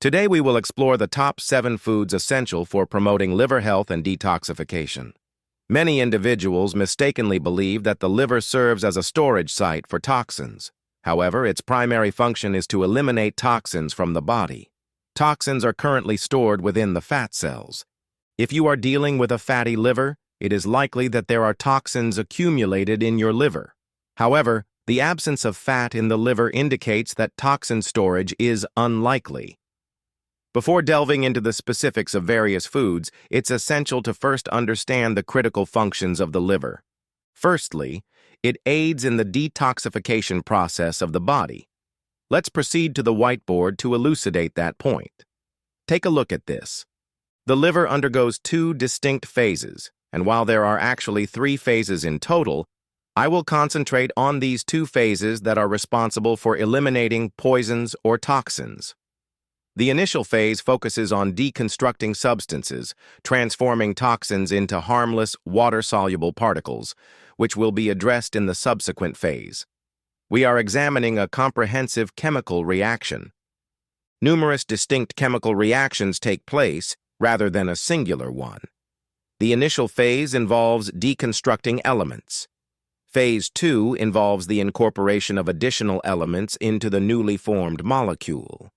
Today we will explore the top 7 foods essential for promoting liver health and detoxification. Many individuals mistakenly believe that the liver serves as a storage site for toxins. However, its primary function is to eliminate toxins from the body. Toxins are currently stored within the fat cells. If you are dealing with a fatty liver, it is likely that there are toxins accumulated in your liver. However, the absence of fat in the liver indicates that toxin storage is unlikely. Before delving into the specifics of various foods, it's essential to first understand the critical functions of the liver. Firstly, it aids in the detoxification process of the body. Let's proceed to the whiteboard to elucidate that point. Take a look at this. The liver undergoes 2 distinct phases, and while there are actually 3 phases in total, I will concentrate on these 2 phases that are responsible for eliminating poisons or toxins. The initial phase focuses on deconstructing substances, transforming toxins into harmless, water-soluble particles, which will be addressed in the subsequent phase. We are examining a comprehensive chemical reaction. Numerous distinct chemical reactions take place, rather than a singular one. The initial phase involves deconstructing elements. Phase 2 involves the incorporation of additional elements into the newly formed molecule.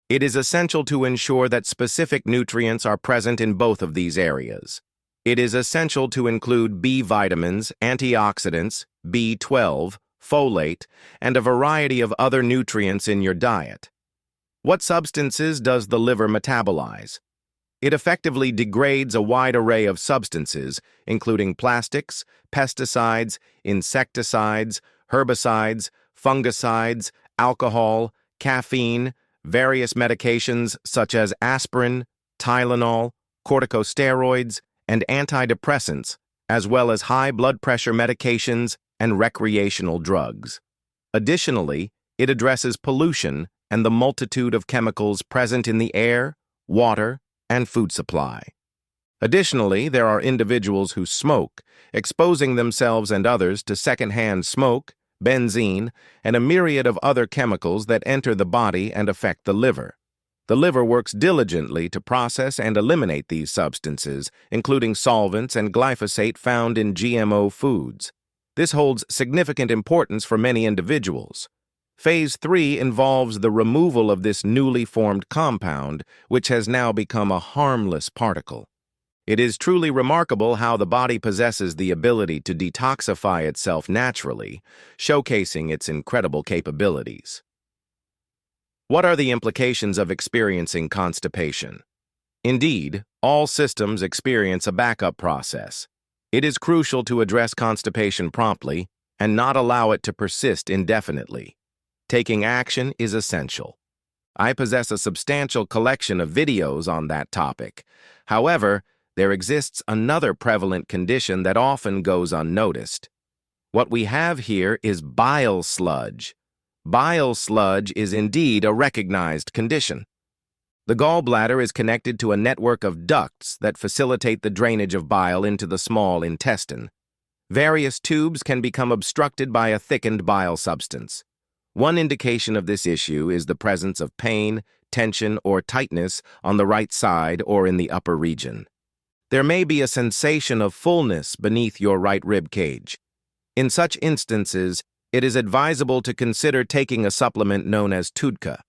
It is essential to ensure that specific nutrients are present in both of these areas. It is essential to include B vitamins, antioxidants, B12, folate, and a variety of other nutrients in your diet. What substances does the liver metabolize? It effectively degrades a wide array of substances, including plastics, pesticides, insecticides, herbicides, fungicides, alcohol, caffeine, various medications such as aspirin, Tylenol, corticosteroids, and antidepressants, as well as high blood pressure medications and recreational drugs. Additionally, it addresses pollution and the multitude of chemicals present in the air, water, and food supply. Additionally, there are individuals who smoke, exposing themselves and others to secondhand smoke, benzene, and a myriad of other chemicals that enter the body and affect the liver. The liver works diligently to process and eliminate these substances, including solvents and glyphosate found in GMO foods. This holds significant importance for many individuals. Phase 3 involves the removal of this newly formed compound, which has now become a harmless particle. It is truly remarkable how the body possesses the ability to detoxify itself naturally, showcasing its incredible capabilities. What are the implications of experiencing constipation? Indeed, all systems experience a backup process. It is crucial to address constipation promptly and not allow it to persist indefinitely. Taking action is essential. I possess a substantial collection of videos on that topic. However, there exists another prevalent condition that often goes unnoticed. What we have here is bile sludge. Bile sludge is indeed a recognized condition. The gallbladder is connected to a network of ducts that facilitate the drainage of bile into the small intestine. Various tubes can become obstructed by a thickened bile substance. One indication of this issue is the presence of pain, tension, or tightness on the right side or in the upper region. There may be a sensation of fullness beneath your right rib cage. In such instances, it is advisable to consider taking a supplement known as TUDCA.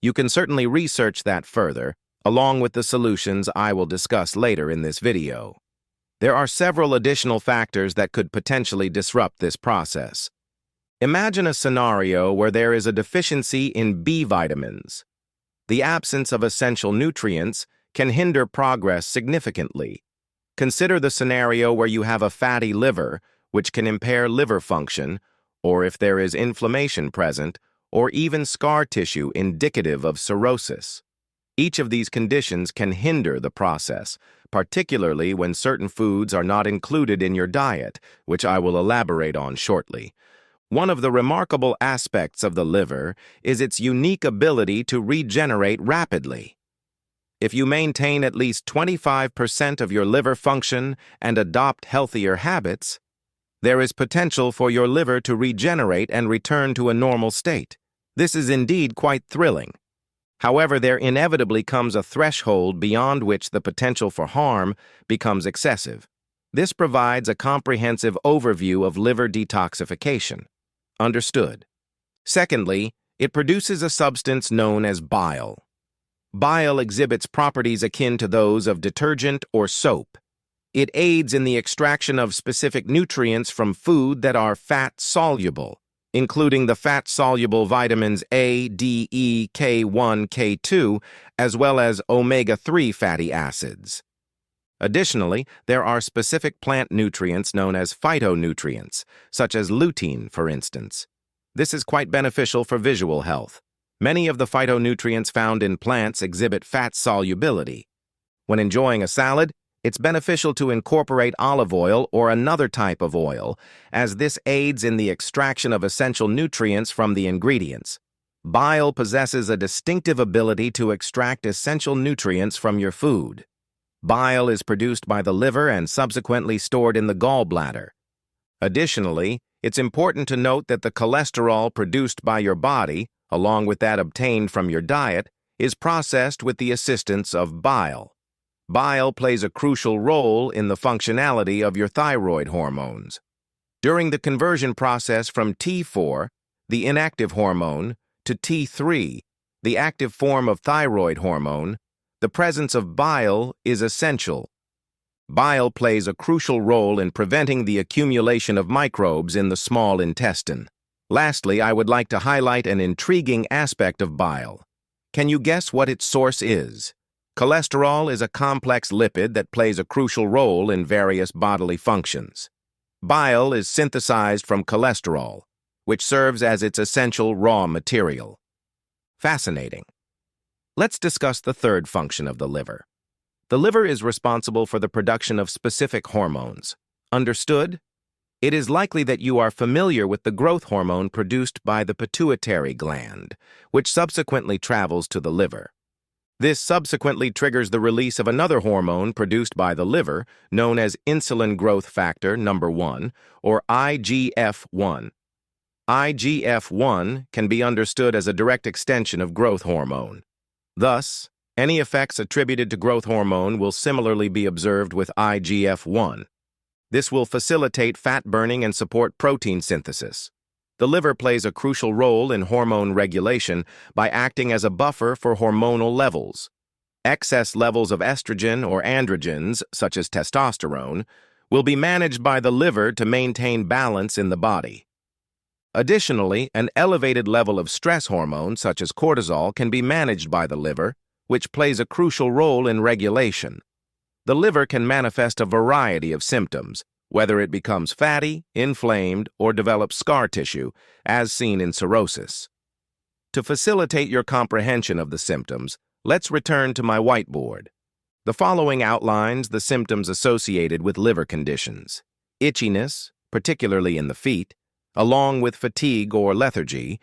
You can certainly research that further, along with the solutions I will discuss later in this video. There are several additional factors that could potentially disrupt this process. Imagine a scenario where there is a deficiency in B vitamins. The absence of essential nutrients can hinder progress significantly. Consider the scenario where you have a fatty liver, which can impair liver function, or if there is inflammation present, or even scar tissue indicative of cirrhosis. Each of these conditions can hinder the process, particularly when certain foods are not included in your diet, which I will elaborate on shortly. One of the remarkable aspects of the liver is its unique ability to regenerate rapidly. If you maintain at least 25% of your liver function and adopt healthier habits, there is potential for your liver to regenerate and return to a normal state. This is indeed quite thrilling. However, there inevitably comes a threshold beyond which the potential for harm becomes excessive. This provides a comprehensive overview of liver detoxification. Understood. Secondly, it produces a substance known as bile. Bile exhibits properties akin to those of detergent or soap. It aids in the extraction of specific nutrients from food that are fat-soluble, including the fat-soluble vitamins A, D, E, K1, K2, as well as omega-3 fatty acids. Additionally, there are specific plant nutrients known as phytonutrients, such as lutein, for instance. This is quite beneficial for visual health. Many of the phytonutrients found in plants exhibit fat solubility. When enjoying a salad, it's beneficial to incorporate olive oil or another type of oil, as this aids in the extraction of essential nutrients from the ingredients. Bile possesses a distinctive ability to extract essential nutrients from your food. Bile is produced by the liver and subsequently stored in the gallbladder. Additionally, it's important to note that the cholesterol produced by your body, along with that obtained from your diet, is processed with the assistance of bile. Bile plays a crucial role in the functionality of your thyroid hormones. During the conversion process from T4, the inactive hormone, to T3, the active form of thyroid hormone, the presence of bile is essential. Bile plays a crucial role in preventing the accumulation of microbes in the small intestine. Lastly, I would like to highlight an intriguing aspect of bile. Can you guess what its source is? Cholesterol is a complex lipid that plays a crucial role in various bodily functions. Bile is synthesized from cholesterol, which serves as its essential raw material. Fascinating. Let's discuss the third function of the liver. The liver is responsible for the production of specific hormones. Understood? It is likely that you are familiar with the growth hormone produced by the pituitary gland, which subsequently travels to the liver. This subsequently triggers the release of another hormone produced by the liver, known as insulin growth factor number 1, or IGF-1. IGF-1 can be understood as a direct extension of growth hormone. Thus, any effects attributed to growth hormone will similarly be observed with IGF-1. This will facilitate fat burning and support protein synthesis. The liver plays a crucial role in hormone regulation by acting as a buffer for hormonal levels. Excess levels of estrogen or androgens, such as testosterone, will be managed by the liver to maintain balance in the body. Additionally, an elevated level of stress hormone, such as cortisol, can be managed by the liver, which plays a crucial role in regulation. The liver can manifest a variety of symptoms, whether it becomes fatty, inflamed, or develops scar tissue, as seen in cirrhosis. To facilitate your comprehension of the symptoms, let's return to my whiteboard. The following outlines the symptoms associated with liver conditions: itchiness, particularly in the feet, along with fatigue or lethargy,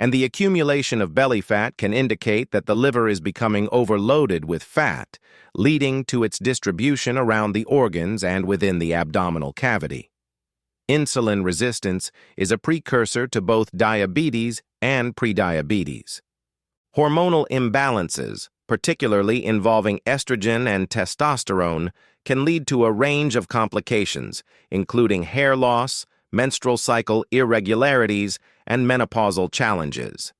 and the accumulation of belly fat can indicate that the liver is becoming overloaded with fat, leading to its distribution around the organs and within the abdominal cavity. Insulin resistance is a precursor to both diabetes and prediabetes. Hormonal imbalances, particularly involving estrogen and testosterone, can lead to a range of complications, including hair loss, menstrual cycle irregularities, and menopausal challenges.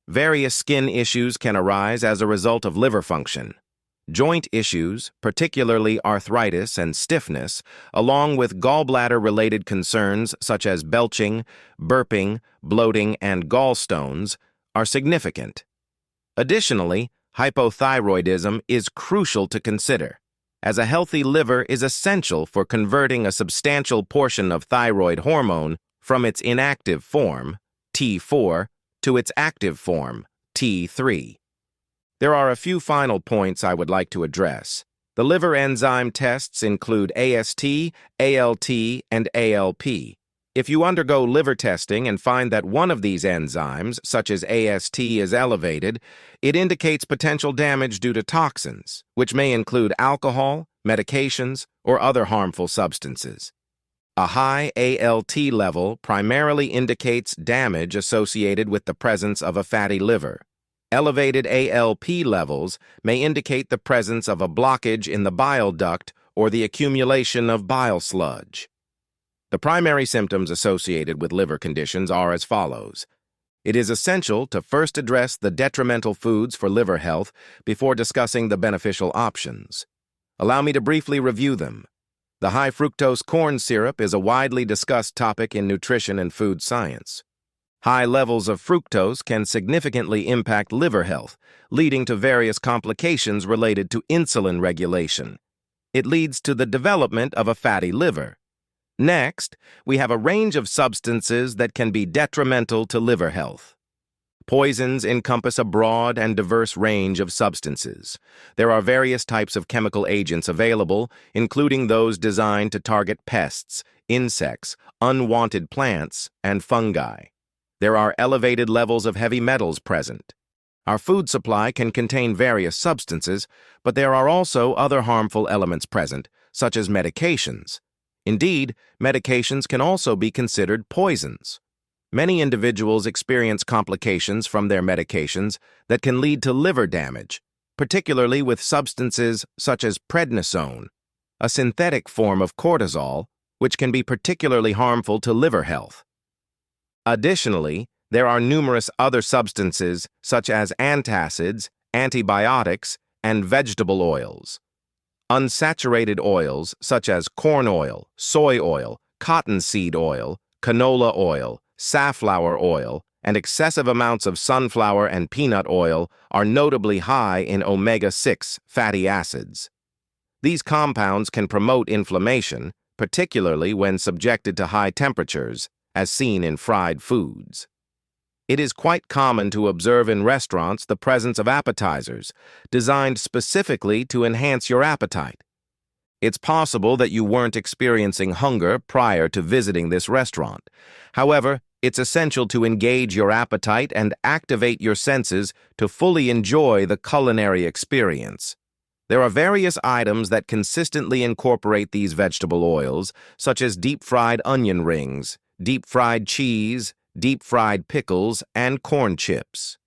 Various skin issues can arise as a result of liver function. Joint issues, particularly arthritis and stiffness, along with gallbladder-related concerns such as belching, burping, bloating, and gallstones, are significant. Additionally, hypothyroidism is crucial to consider, as a healthy liver is essential for converting a substantial portion of thyroid hormone from its inactive form, T4, to its active form, T3. There are a few final points I would like to address. The liver enzyme tests include AST, ALT, and ALP. If you undergo liver testing and find that one of these enzymes, such as AST, is elevated, it indicates potential damage due to toxins, which may include alcohol, medications, or other harmful substances. A high ALT level primarily indicates damage associated with the presence of a fatty liver. Elevated ALP levels may indicate the presence of a blockage in the bile duct or the accumulation of bile sludge. The primary symptoms associated with liver conditions are as follows. It is essential to first address the detrimental foods for liver health before discussing the beneficial options. Allow me to briefly review them. The high fructose corn syrup is a widely discussed topic in nutrition and food science. High levels of fructose can significantly impact liver health, leading to various complications related to insulin regulation. It leads to the development of a fatty liver. Next, we have a range of substances that can be detrimental to liver health. Poisons encompass a broad and diverse range of substances. There are various types of chemical agents available, including those designed to target pests, insects, unwanted plants, and fungi. There are elevated levels of heavy metals present. Our food supply can contain various substances, but there are also other harmful elements present, such as medications. Indeed, medications can also be considered poisons. Many individuals experience complications from their medications that can lead to liver damage, particularly with substances such as prednisone, a synthetic form of cortisol, which can be particularly harmful to liver health. Additionally, there are numerous other substances such as antacids, antibiotics, and vegetable oils. Unsaturated oils such as corn oil, soy oil, cottonseed oil, canola oil, safflower oil, and excessive amounts of sunflower and peanut oil are notably high in omega-6 fatty acids. These compounds can promote inflammation, particularly when subjected to high temperatures, as seen in fried foods. It is quite common to observe in restaurants the presence of appetizers, designed specifically to enhance your appetite. It's possible that you weren't experiencing hunger prior to visiting this restaurant. However, it's essential to engage your appetite and activate your senses to fully enjoy the culinary experience. There are various items that consistently incorporate these vegetable oils, such as deep-fried onion rings, deep-fried cheese, deep-fried pickles, and corn chips.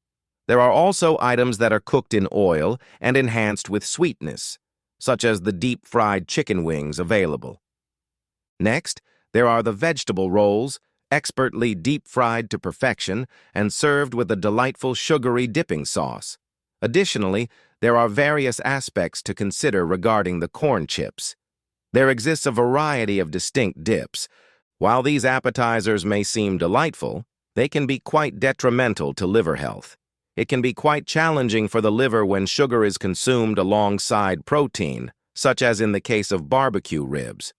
There are also items that are cooked in oil and enhanced with sweetness, such as the deep-fried chicken wings available. Next, there are the vegetable rolls, expertly deep-fried to perfection and served with a delightful sugary dipping sauce. Additionally, there are various aspects to consider regarding the corn chips. There exists a variety of distinct dips. While these appetizers may seem delightful, they can be quite detrimental to liver health. It can be quite challenging for the liver when sugar is consumed alongside protein, such as in the case of barbecue ribs.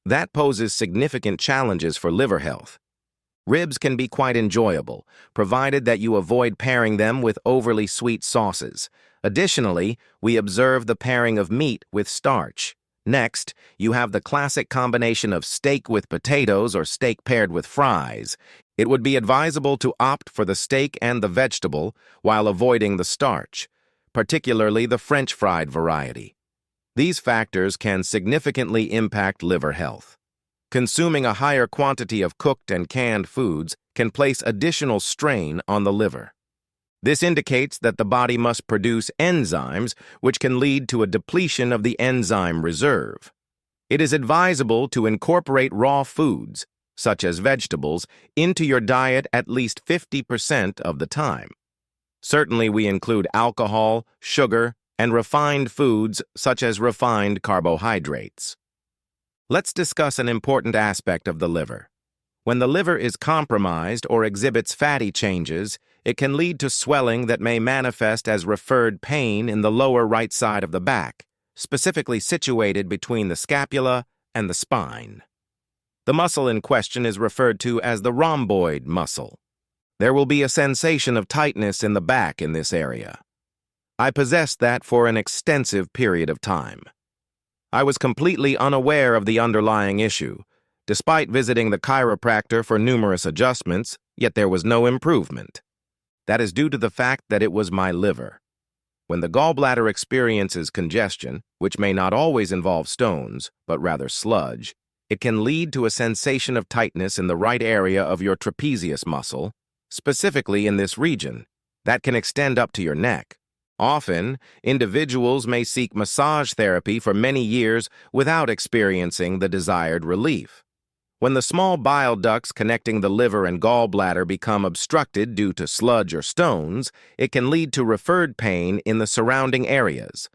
That poses significant challenges for liver health. Ribs can be quite enjoyable, provided that you avoid pairing them with overly sweet sauces. Additionally, we observe the pairing of meat with starch. Next, you have the classic combination of steak with potatoes or steak paired with fries. It would be advisable to opt for the steak and the vegetable while avoiding the starch, particularly the French fried variety. These factors can significantly impact liver health. Consuming a higher quantity of cooked and canned foods can place additional strain on the liver. This indicates that the body must produce enzymes, which can lead to a depletion of the enzyme reserve. It is advisable to incorporate raw foods, such as vegetables, into your diet at least 50% of the time. Certainly, we include alcohol, sugar, and refined foods, such as refined carbohydrates. Let's discuss an important aspect of the liver. When the liver is compromised or exhibits fatty changes, it can lead to swelling that may manifest as referred pain in the lower right side of the back, specifically situated between the scapula and the spine. The muscle in question is referred to as the rhomboid muscle. There will be a sensation of tightness in the back in this area. I possessed that for an extensive period of time. I was completely unaware of the underlying issue. Despite visiting the chiropractor for numerous adjustments, yet there was no improvement. That is due to the fact that it was my liver. When the gallbladder experiences congestion, which may not always involve stones, but rather sludge, it can lead to a sensation of tightness in the right area of your trapezius muscle, specifically in this region, that can extend up to your neck. Often, individuals may seek massage therapy for many years without experiencing the desired relief. When the small bile ducts connecting the liver and gallbladder become obstructed due to sludge or stones, it can lead to referred pain in the surrounding areas.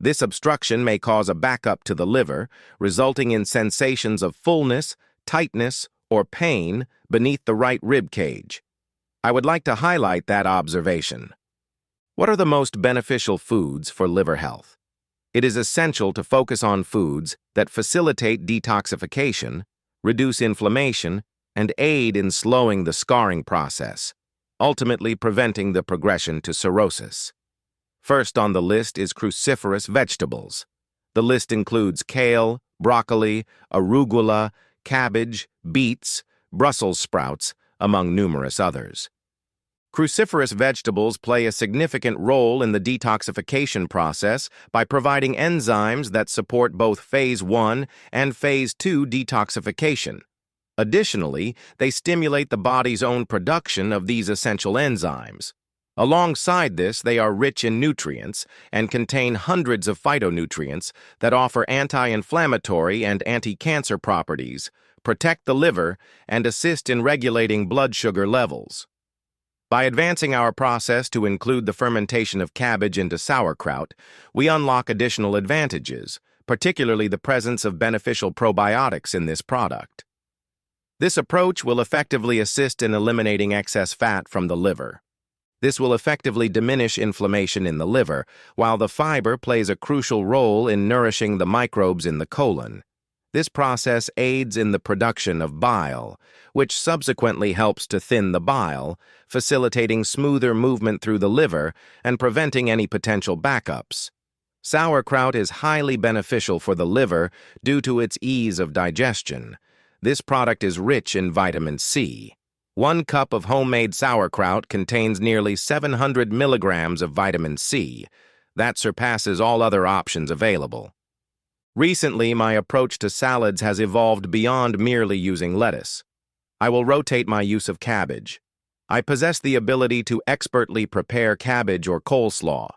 This obstruction may cause a backup to the liver, resulting in sensations of fullness, tightness, or pain beneath the right rib cage. I would like to highlight that observation. What are the most beneficial foods for liver health? It is essential to focus on foods that facilitate detoxification, reduce inflammation, and aid in slowing the scarring process, ultimately preventing the progression to cirrhosis. First on the list is cruciferous vegetables. The list includes kale, broccoli, arugula, cabbage, beets, Brussels sprouts, among numerous others. Cruciferous vegetables play a significant role in the detoxification process by providing enzymes that support both Phase 1 and Phase 2 detoxification. Additionally, they stimulate the body's own production of these essential enzymes. Alongside this, they are rich in nutrients and contain hundreds of phytonutrients that offer anti-inflammatory and anti-cancer properties, protect the liver, and assist in regulating blood sugar levels. By advancing our process to include the fermentation of cabbage into sauerkraut, we unlock additional advantages, particularly the presence of beneficial probiotics in this product. This approach will effectively assist in eliminating excess fat from the liver. This will effectively diminish inflammation in the liver, while the fiber plays a crucial role in nourishing the microbes in the colon. This process aids in the production of bile, which subsequently helps to thin the bile, facilitating smoother movement through the liver and preventing any potential backups. Sauerkraut is highly beneficial for the liver due to its ease of digestion. This product is rich in vitamin C. 1 cup of homemade sauerkraut contains nearly 700 milligrams of vitamin C. That surpasses all other options available. Recently, my approach to salads has evolved beyond merely using lettuce. I will rotate my use of cabbage. I possess the ability to expertly prepare cabbage or coleslaw.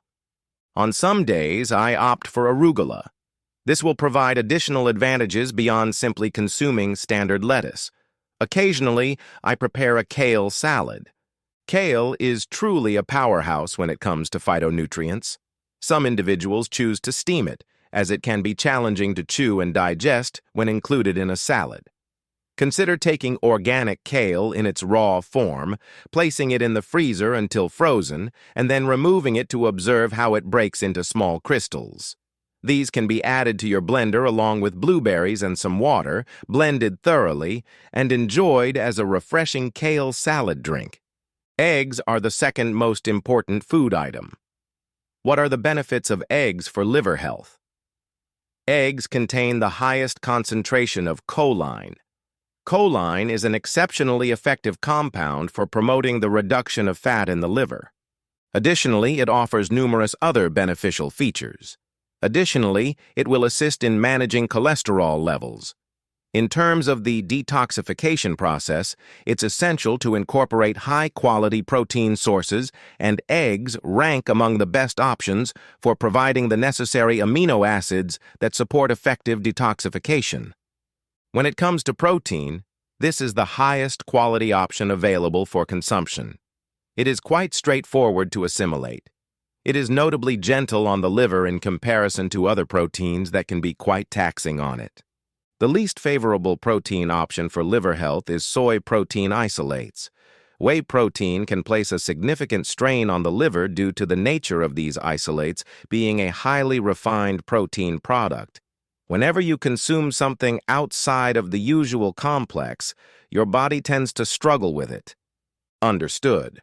On some days, I opt for arugula. This will provide additional advantages beyond simply consuming standard lettuce. Occasionally, I prepare a kale salad. Kale is truly a powerhouse when it comes to phytonutrients. Some individuals choose to steam it, as it can be challenging to chew and digest when included in a salad. Consider taking organic kale in its raw form, placing it in the freezer until frozen, and then removing it to observe how it breaks into small crystals. These can be added to your blender along with blueberries and some water, blended thoroughly, and enjoyed as a refreshing kale salad drink. Eggs are the second most important food item. What are the benefits of eggs for liver health? Eggs contain the highest concentration of choline. Choline is an exceptionally effective compound for promoting the reduction of fat in the liver. Additionally, it offers numerous other beneficial features. Additionally, it will assist in managing cholesterol levels. In terms of the detoxification process, it's essential to incorporate high-quality protein sources, and eggs rank among the best options for providing the necessary amino acids that support effective detoxification. When it comes to protein, this is the highest quality option available for consumption. It is quite straightforward to assimilate. It is notably gentle on the liver in comparison to other proteins that can be quite taxing on it. The least favorable protein option for liver health is soy protein isolates. Whey protein can place a significant strain on the liver due to the nature of these isolates being a highly refined protein product. Whenever you consume something outside of the usual complex, your body tends to struggle with it. Understood.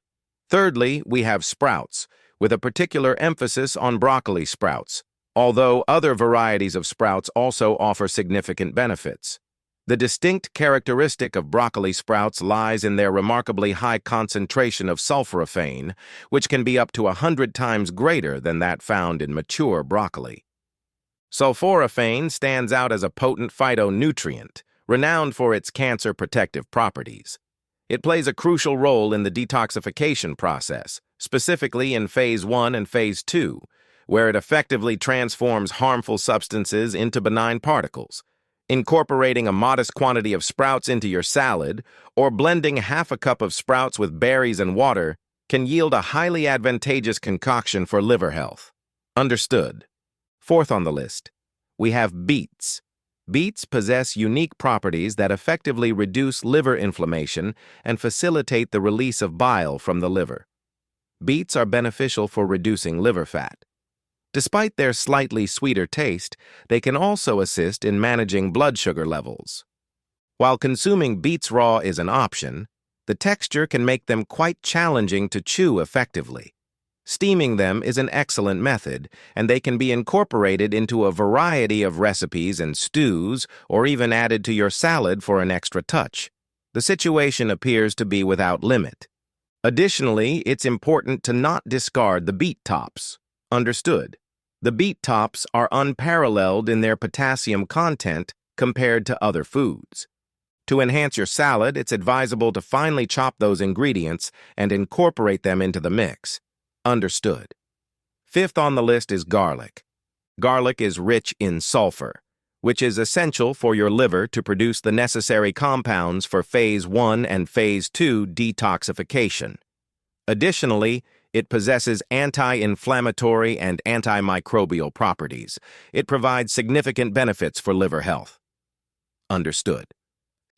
Thirdly, we have sprouts, with a particular emphasis on broccoli sprouts, although other varieties of sprouts also offer significant benefits. The distinct characteristic of broccoli sprouts lies in their remarkably high concentration of sulforaphane, which can be up to 100 times greater than that found in mature broccoli. Sulforaphane stands out as a potent phytonutrient, renowned for its cancer-protective properties. It plays a crucial role in the detoxification process, specifically in Phase 1 and Phase 2, where it effectively transforms harmful substances into benign particles. Incorporating a modest quantity of sprouts into your salad, or blending half a cup of sprouts with berries and water, can yield a highly advantageous concoction for liver health. Understood. Fourth on the list, we have beets. Beets possess unique properties that effectively reduce liver inflammation and facilitate the release of bile from the liver. Beets are beneficial for reducing liver fat. Despite their slightly sweeter taste, they can also assist in managing blood sugar levels. While consuming beets raw is an option, the texture can make them quite challenging to chew effectively. Steaming them is an excellent method, and they can be incorporated into a variety of recipes and stews, or even added to your salad for an extra touch. The situation appears to be without limit. Additionally, it's important to not discard the beet tops. Understood. The beet tops are unparalleled in their potassium content compared to other foods. To enhance your salad, it's advisable to finely chop those ingredients and incorporate them into the mix. Understood. Fifth on the list is garlic. Garlic is rich in sulfur, which is essential for your liver to produce the necessary compounds for Phase 1 and Phase 2 detoxification. Additionally, it possesses anti-inflammatory and antimicrobial properties. It provides significant benefits for liver health. Understood.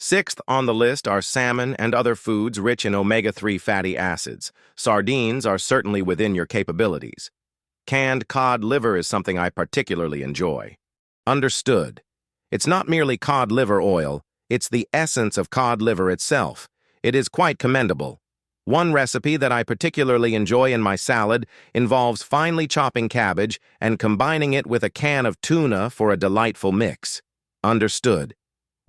Sixth on the list are salmon and other foods rich in omega-3 fatty acids. Sardines are certainly within your capabilities. Canned cod liver is something I particularly enjoy. Understood. It's not merely cod liver oil, it's the essence of cod liver itself. It is quite commendable. One recipe that I particularly enjoy in my salad involves finely chopping cabbage and combining it with a can of tuna for a delightful mix. Understood.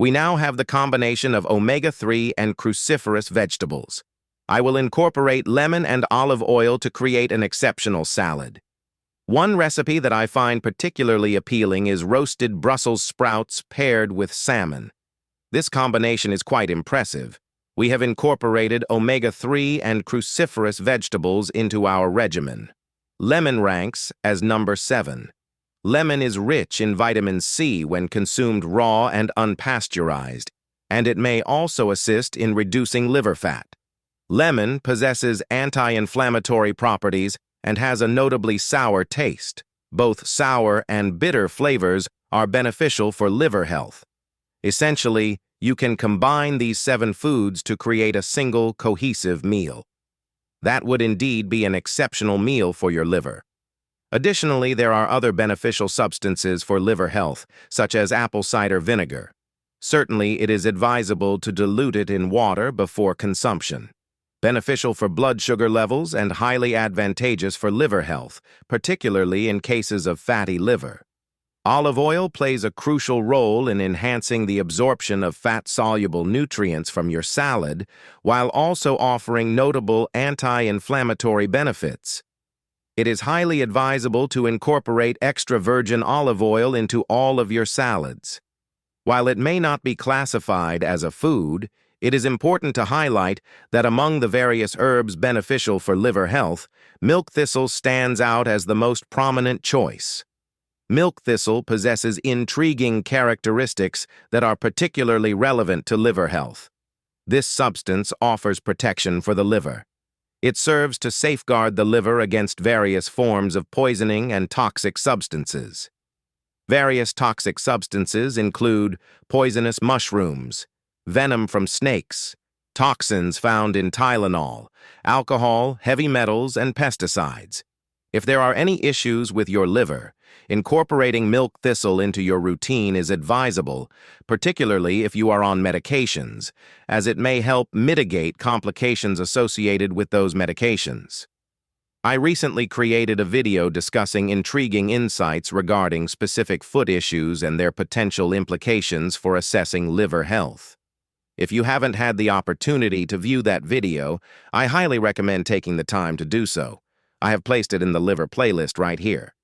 We now have the combination of omega-3 and cruciferous vegetables. I will incorporate lemon and olive oil to create an exceptional salad. One recipe that I find particularly appealing is roasted Brussels sprouts paired with salmon. This combination is quite impressive. We have incorporated omega-3 and cruciferous vegetables into our regimen. Lemon ranks as number 7. Lemon is rich in vitamin C when consumed raw and unpasteurized, and it may also assist in reducing liver fat. Lemon possesses anti-inflammatory properties and has a notably sour taste. Both sour and bitter flavors are beneficial for liver health. Essentially, you can combine these 7 foods to create a single, cohesive meal. That would indeed be an exceptional meal for your liver. Additionally, there are other beneficial substances for liver health, such as apple cider vinegar. Certainly, it is advisable to dilute it in water before consumption. Beneficial for blood sugar levels and highly advantageous for liver health, particularly in cases of fatty liver. Olive oil plays a crucial role in enhancing the absorption of fat-soluble nutrients from your salad, while also offering notable anti-inflammatory benefits. It is highly advisable to incorporate extra virgin olive oil into all of your salads. While it may not be classified as a food, it is important to highlight that among the various herbs beneficial for liver health, milk thistle stands out as the most prominent choice. Milk thistle possesses intriguing characteristics that are particularly relevant to liver health. This substance offers protection for the liver. It serves to safeguard the liver against various forms of poisoning and toxic substances. Various toxic substances include poisonous mushrooms, venom from snakes, toxins found in Tylenol, alcohol, heavy metals, and pesticides. If there are any issues with your liver, incorporating milk thistle into your routine is advisable, particularly if you are on medications, as it may help mitigate complications associated with those medications. I recently created a video discussing intriguing insights regarding specific foot issues and their potential implications for assessing liver health. If you haven't had the opportunity to view that video, I highly recommend taking the time to do so. I have placed it in the liver playlist right here.